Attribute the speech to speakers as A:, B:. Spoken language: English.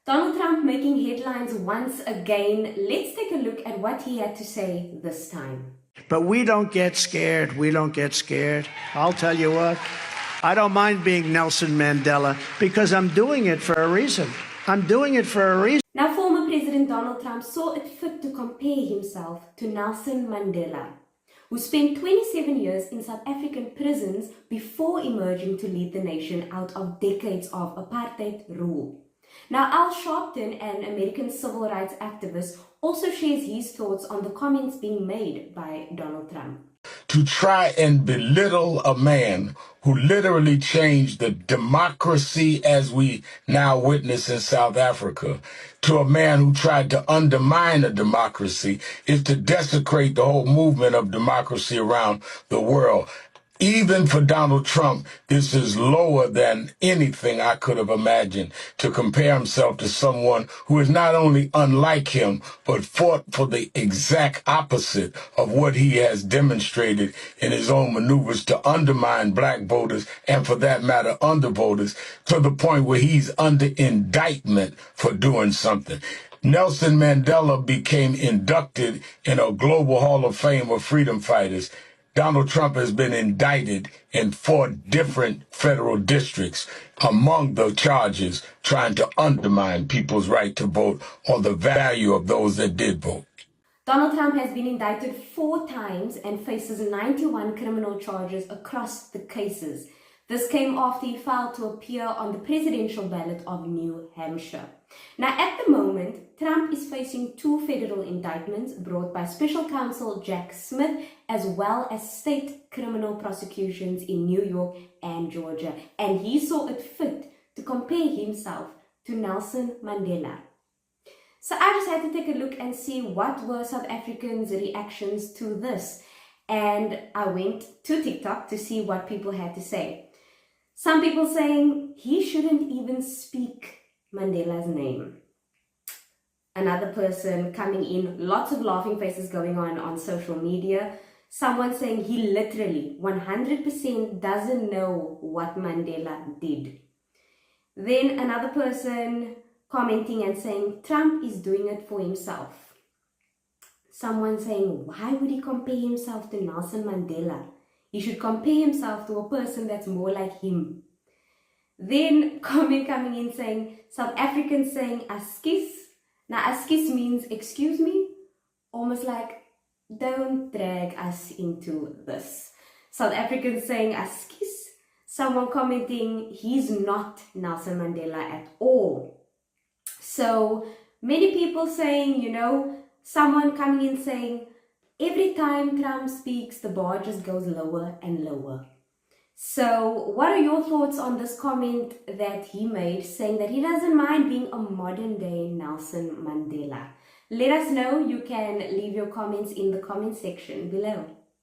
A: Donald Trump making headlines once again. Let's take a look at what he had to say this time.
B: But we don't get scared. We don't get scared. I'll tell you what, I don't mind being Nelson Mandela because I'm doing it for a reason. I'm doing it for a reason.
A: Now, former President Donald Trump saw it fit to compare himself to Nelson Mandela, who spent 27 years in South African prisons before emerging to lead the nation out of decades of apartheid rule. Now, Al Sharpton, an American civil rights activist, also shares his thoughts on the comments being made by Donald Trump.
C: To try and belittle a man who literally changed the democracy as we now witness in South Africa, to a man who tried to undermine a democracy, is to desecrate the whole movement of democracy around the world. Even for Donald Trump, this is lower than anything I could have imagined, to compare himself to someone who is not only unlike him, but fought for the exact opposite of what he has demonstrated in his own maneuvers to undermine black voters and, for that matter, undervoters, to the point where he's under indictment for doing something. Nelson Mandela became inducted in a global hall of fame of freedom fighters. Donald Trump has been indicted in 4 different federal districts, among the charges trying to undermine people's right to vote or the value of those that did vote.
A: Donald Trump has been indicted 4 times and faces 91 criminal charges across the cases. This came after he filed to appear on the presidential ballot of New Hampshire. Now, at the moment, Trump is facing 2 federal indictments brought by Special Counsel Jack Smith, as well as state criminal prosecutions in New York and Georgia. And he saw it fit to compare himself to Nelson Mandela. So I just had to take a look and see what were South Africans' reactions to this. And I went to TikTok to see what people had to say. Some people saying he shouldn't even speak Mandela's name. Another person coming in, lots of laughing faces going on social media. Someone saying he literally 100% doesn't know what Mandela did. Then another person commenting and saying Trump is doing it for himself. Someone saying, why would he compare himself to Nelson Mandela? He should compare himself to a person that's more like him. Then comment coming in saying, South Africans saying askies. Now askies means excuse me, almost like don't drag us into this. South Africans saying askies. Someone commenting he's not Nelson Mandela at all. So many people saying, someone coming in saying, every time Trump speaks, the bar just goes lower and lower. So what are your thoughts on this comment that he made, saying that he doesn't mind being a modern day Nelson Mandela? Let us know. You can leave your comments in the comment section below.